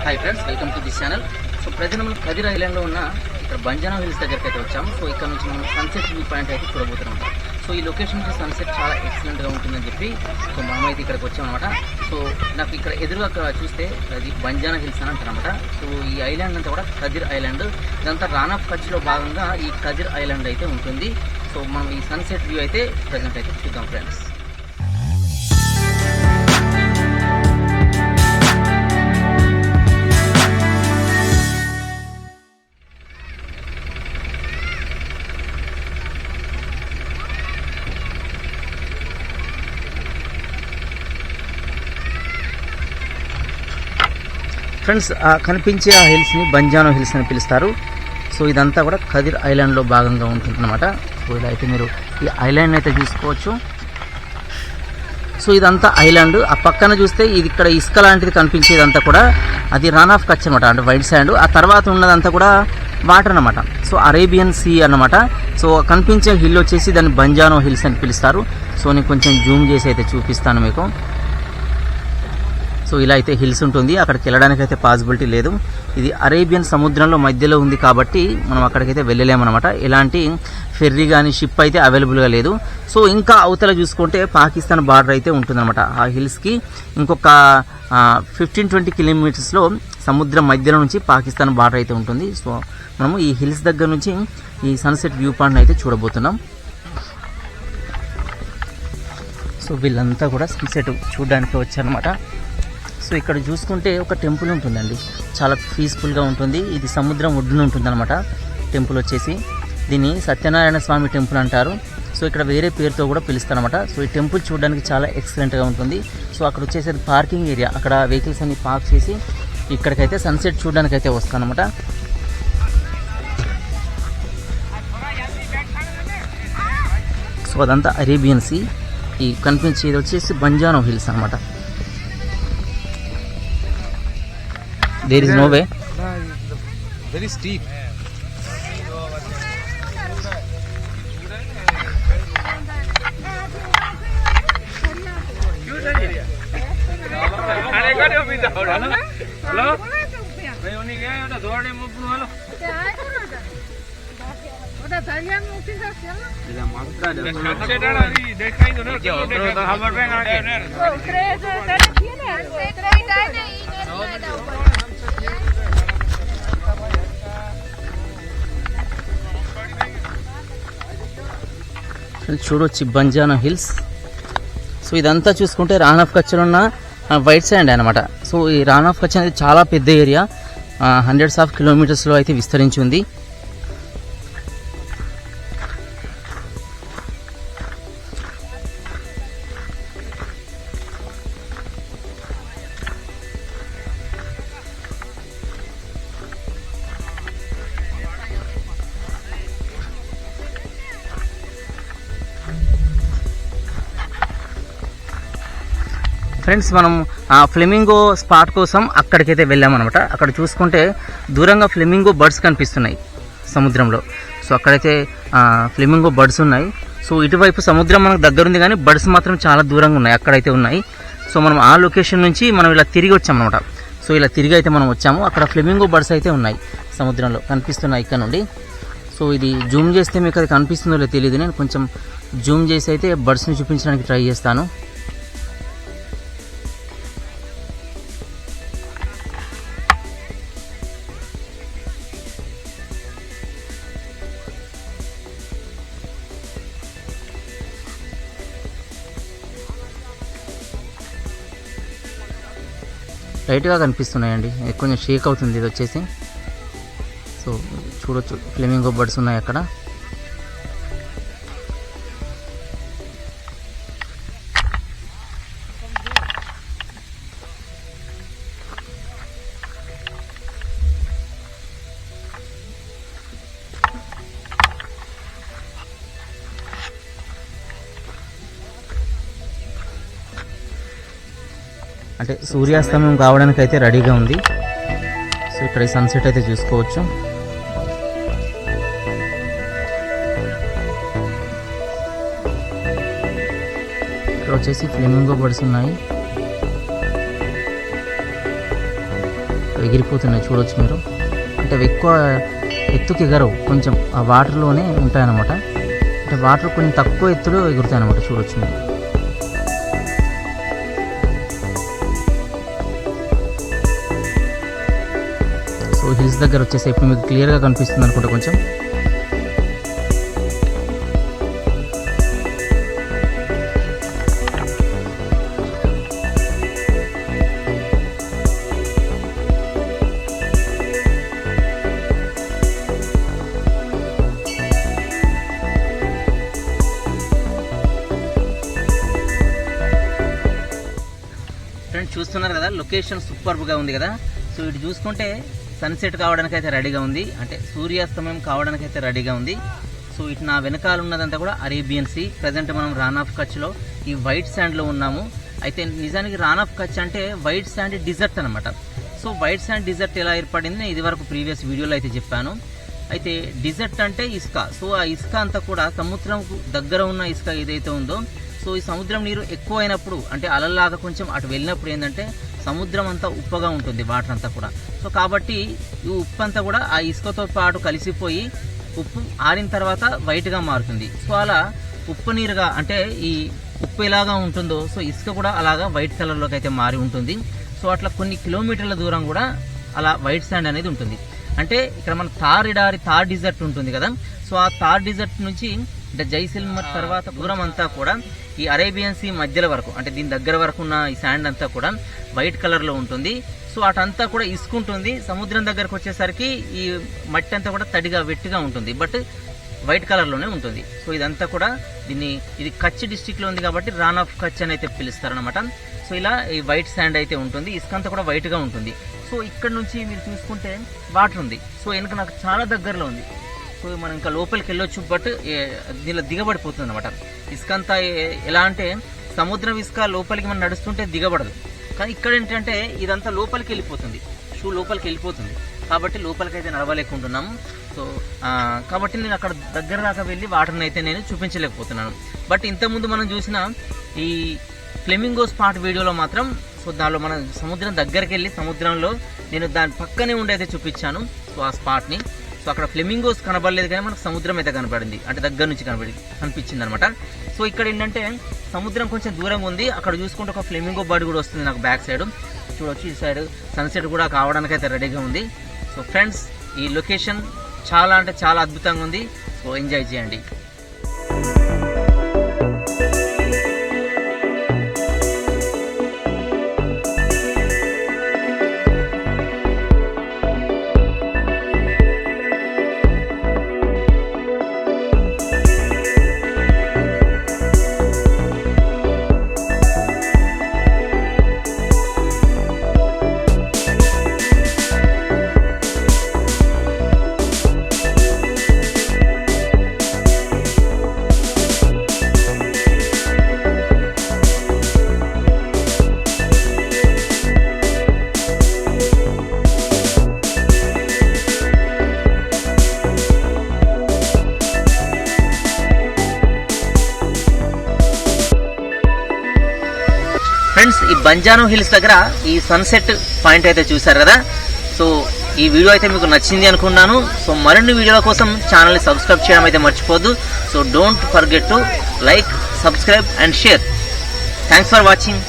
Hi friends, welcome to this channel. So present మనం కదిర్ ఐలాండ్లో ఉన్న ఇక్కడ బంజారా హిల్స్ దగ్గరికి అయితే వచ్చాము. సో ఇక్కడ నుంచి మనం సన్సెట్ వ్యూ పాయింట్ అయితే చూడబోతున్నాం. సో ఈ లొకేషన్కి సన్సెట్ చాలా ఎక్సలెంట్గా ఉంటుందని చెప్పి సో మనమైతే ఇక్కడికి వచ్చామన్నమాట. సో నాకు ఇక్కడ ఎదురుగా చూస్తే అది బంజారా హిల్స్ అని అంటారనమాట. సో ఈ ఐలాండ్ అంతా కూడా కదిర్ ఐలాండ్. ఇదంతా రాన్ ఆఫ్ కచ్లో భాగంగా ఈ కదిర్ ఐలాండ్ అయితే ఉంటుంది. సో మనం ఈ సన్సెట్ వ్యూ అయితే ప్రజెంట్ అయితే చూద్దాం ఫ్రెండ్స్. ఫ్రెండ్స్, కనిపించే ఆ హిల్స్ని బంజారా హిల్స్ అని పిలుస్తారు. సో ఇదంతా కూడా కదిర్ ఐలాండ్లో భాగంగా ఉంటుందన్నమాట. సో ఇలా అయితే మీరు ఈ ఐలాండ్ అయితే చూసుకోవచ్చు. సో ఇదంతా ఐలాండ్. ఆ పక్కన చూస్తే ఇది ఇక్కడ ఇసుక లాంటిది కనిపించేదంతా కూడా అది రాన్ ఆఫ్ కచ్ అనమాట, అంటే వైట్ శాండ్. ఆ తర్వాత ఉన్నదంతా కూడా వాటర్ అనమాట. సో అరేబియన్ సీ అన్నమాట. సో కనిపించే హిల్ వచ్చేసి దాన్ని బంజారా హిల్స్ అని పిలుస్తారు. సో నేను కొంచెం జూమ్ చేసి అయితే చూపిస్తాను మీకు. సో ఇలా అయితే హిల్స్ ఉంటుంది. అక్కడికి వెళ్ళడానికి అయితే పాసిబిలిటీ లేదు. ఇది అరేబియన్ సముద్రంలో మధ్యలో ఉంది కాబట్టి మనం అక్కడికైతే వెళ్ళలేమన్నమాట. ఎలాంటి ఫెర్రీ కానీ షిప్ అయితే అవైలబుల్గా లేదు. సో ఇంకా అవతల చూసుకుంటే పాకిస్తాన్ బార్డర్ అయితే ఉంటుందన్నమాట. ఆ హిల్స్కి ఇంకొక 15-20 కిలోమీటర్స్లో సముద్రం మధ్యలో నుంచి పాకిస్తాన్ బార్డర్ అయితే ఉంటుంది. సో మనము ఈ హిల్స్ దగ్గర నుంచి ఈ సన్సెట్ వ్యూ పాయింట్ అయితే చూడబోతున్నాం. సో వీళ్ళంతా కూడా సన్సెట్ చూడడానికి వచ్చారనమాట. సో ఇక్కడ చూసుకుంటే ఒక టెంపుల్ ఉంటుందండి, చాలా పీస్ఫుల్గా ఉంటుంది. ఇది సముద్రం ఒడ్డున ఉంటుందన్నమాట. టెంపుల్ వచ్చేసి దీన్ని సత్యనారాయణ స్వామి టెంపుల్ అంటారు. సో ఇక్కడ వేరే పేరుతో కూడా పిలుస్తారనమాట. సో ఈ టెంపుల్ చూడడానికి చాలా ఎక్సలెంట్గా ఉంటుంది. సో అక్కడ వచ్చేసి పార్కింగ్ ఏరియా, అక్కడ వెహికల్స్ అన్ని పార్క్ చేసి ఇక్కడికైతే సన్సెట్ చూడడానికి అయితే వస్తానమాట. సో అదంతా అరేబియన్ సీ. ఈ కనిపించేది వచ్చేసి బంజారా హిల్స్ అనమాట. There is no way. Very steep. చూడొచ్చు బంజారా హిల్స్. సో ఇదంతా చూసుకుంటే రాన్ ఆఫ్ కచ్లో ఉన్న వైట్ శాండ్ అనమాట. సో ఈ రాన్ ఆఫ్ కచ్ అనేది చాలా పెద్ద ఏరియా, హండ్రెడ్స్ ఆఫ్ కిలోమీటర్స్లో అయితే విస్తరించి ఉంది. ఫ్రెండ్స్, మనం ఫ్లెమింగో స్పాట్ కోసం అక్కడికైతే వెళ్ళామన్నమాట. అక్కడ చూసుకుంటే దూరంగా ఫ్లెమింగో బర్డ్స్ కనిపిస్తున్నాయి సముద్రంలో. సో అక్కడైతే ఫ్లెమింగో బర్డ్స్ ఉన్నాయి. సో ఇటువైపు సముద్రం మనకు దగ్గర ఉంది కానీ బర్డ్స్ మాత్రం చాలా దూరంగా ఉన్నాయి, అక్కడైతే ఉన్నాయి. సో మనం ఆ లొకేషన్ నుంచి మనం ఇలా తిరిగి వచ్చామన్నమాట. సో ఇలా తిరిగి అయితే మనం వచ్చాము. అక్కడ ఫ్లెమింగో బర్డ్స్ అయితే ఉన్నాయి, సముద్రంలో కనిపిస్తున్నాయి ఇక్కడ నుండి. సో ఇది జూమ్ చేస్తే మీకు అది కనిపిస్తుందో లేదో తెలియదు. నేను కొంచెం జూమ్ చేసి అయితే బర్డ్స్ని చూపించడానికి ట్రై చేస్తాను. లైట్గా కనిపిస్తున్నాయండి, కొంచెం షేక్ అవుతుంది ఇది వచ్చేసి. సో చూడొచ్చు ఫ్లెమింగో బర్డ్స్ ఉన్నాయి అక్కడ. అంటే సూర్యాస్తమయం కావడానికి అయితే రెడీగా ఉంది. సో ఇక్కడ ఈ సన్సెట్ అయితే చూసుకోవచ్చు. ఇక్కడ వచ్చేసి ఫ్లెమింగో బర్డ్స్ ఉన్నాయి. ఎగిరిపోతున్నాయి చూడవచ్చు మీరు. అంటే అవి ఎక్కువ ఎత్తుకి ఎగరవు, కొంచెం ఆ వాటర్లోనే ఉంటాయన్నమాట. అంటే వాటర్ కొంచెం తక్కువ ఎత్తులో ఎగురుతాయి అన్నమాట, చూడవచ్చు మీరు. సో హిల్స్ దగ్గర వచ్చేసి ఇప్పుడు మీకు క్లియర్గా కనిపిస్తుంది అనుకుంటా కొంచెం. ఫ్రెండ్స్ చూస్తున్నారు కదా, లొకేషన్ సూపర్గా ఉంది కదా. సో ఇటు చూసుకుంటే సన్సెట్ కావడానికి అయితే రెడీగా ఉంది, అంటే సూర్యాస్తమయం కావడానికి అయితే రెడీగా ఉంది. సో ఇటు నా వెనకాల ఉన్నదంతా కూడా అరేబియన్ సీ. ప్రజెంట్ మనం రాన్ ఆఫ్ కచ్లో ఈ వైట్ శాండ్లో ఉన్నాము. అయితే నిజానికి రాన్ ఆఫ్ కచ్ అంటే వైట్ శాండ్ డిజర్ట్ అనమాట. సో వైట్ శాండ్ డిజర్ట్ ఎలా ఏర్పడింది ఇది వరకు ప్రీవియస్ వీడియోలో అయితే చెప్పాను. అయితే డిజర్ట్ అంటే ఇసుక. సో ఆ ఇసుక అంతా కూడా సముద్రంకు దగ్గర ఉన్న ఇసుక ఏదైతే ఉందో, సో ఈ సముద్రం నీరు ఎక్కువ అయినప్పుడు అంటే అలల్లాగా కొంచెం అటు వెళ్ళినప్పుడు ఏంటంటే సముద్రం అంతా ఉప్పగా ఉంటుంది, వాటర్ అంతా కూడా. సో కాబట్టి ఈ ఉప్పు అంతా కూడా ఆ ఇసుకతో పాటు కలిసిపోయి ఉప్పు ఆరిన తర్వాత వైట్గా మారుతుంది. సో అలా ఉప్పు నీరుగా అంటే ఈ ఉప్పు ఎలాగా ఉంటుందో సో ఇసుక కూడా అలాగా వైట్ కలర్లోకి అయితే మారి ఉంటుంది. సో అట్లా కొన్ని కిలోమీటర్ల దూరం కూడా అలా వైట్ శాండ్ అనేది ఉంటుంది. అంటే ఇక్కడ మన థార్ డిజర్ట్ ఉంటుంది కదా. సో ఆ థార్ డిజర్ట్ నుంచి అంటే జైసల్మర్ తర్వాత దూరం అంతా కూడా ఈ అరేబియన్ సీ మధ్యల వరకు అంటే దీని దగ్గర వరకు ఉన్న ఈ శాండ్ అంతా కూడా వైట్ కలర్లో ఉంటుంది. సో అటంతా కూడా ఇసుకుంటుంది. సముద్రం దగ్గరకు వచ్చేసరికి ఈ మట్టి అంతా కూడా తడిగా వెట్టిగా ఉంటుంది, బట్ వైట్ కలర్లోనే ఉంటుంది. సో ఇదంతా కూడా ఇది కచ్ డిస్టిక్లో ఉంది కాబట్టి రాన్ ఆఫ్ కచ్ అని అయితే పిలుస్తారనమాట. సో ఇలా ఈ వైట్ శాండ్ అయితే ఉంటుంది, ఇసుక అంతా కూడా వైట్గా ఉంటుంది. సో ఇక్కడ నుంచి మీరు చూసుకుంటే వాటర్ ఉంది. సో వెనుక నాకు చాలా దగ్గరలో ఉంది. సో మనం ఇంకా లోపలికి వెళ్ళొచ్చు, బట్ దీనిలో దిగబడిపోతుంది అనమాట. ఇసుక అంతా ఎలా అంటే సముద్రం ఇసుక లోపలికి మనం నడుస్తుంటే దిగబడదు, కానీ ఇక్కడ ఏంటంటే ఇదంతా లోపలికి వెళ్ళిపోతుంది, షూ లోపలికి వెళ్ళిపోతుంది. కాబట్టి లోపలికి అయితే నడవలేకుంటున్నాము. సో కాబట్టి నేను అక్కడ దగ్గర దాకా వెళ్ళి వాటర్ని అయితే నేను చూపించలేకపోతున్నాను. బట్ ఇంతకుముందు మనం చూసిన ఈ ఫ్లెమింగో స్పాట్ వీడియోలో మాత్రం సో దానిలో మనం సముద్రం దగ్గరికి వెళ్ళి సముద్రంలో నేను దాని పక్కనే ఉండి అయితే చూపించాను సో ఆ స్పాట్ని. సో అక్కడ ఫ్లెమింగోస్ కనబడలేదు, కానీ మనకు సముద్రం అయితే కనపడింది, అంటే దగ్గర నుంచి కనిపించింది అనమాట. సో ఇక్కడ ఏంటంటే సముద్రం కొంచెం దూరంగా ఉంది. అక్కడ చూసుకుంటే ఒక ఫ్లెమింగో బర్డ్ కూడా వస్తుంది నాకు బ్యాక్ సైడ్ చూడొచ్చు. ఈ సైడ్ సన్సెట్ కూడా కావడానికి అయితే రెడీగా ఉంది. సో ఫ్రెండ్స్ ఈ లొకేషన్ చాలా అంటే చాలా అద్భుతంగా ఉంది. సో ఎంజాయ్ చేయండి. ఫ్రెండ్స్ ఈ బంజానో హిల్స్ దగ్గర ఈ సన్సెట్ పాయింట్ అయితే చూసారు కదా. సో ఈ వీడియో అయితే మీకు నచ్చింది అనుకున్నాను. సో మరిన్ని వీడియోల కోసం ఛానల్ని సబ్స్క్రైబ్ చేయడం అయితే మర్చిపోద్దు. So don't forget to like, subscribe and share. Thanks for watching.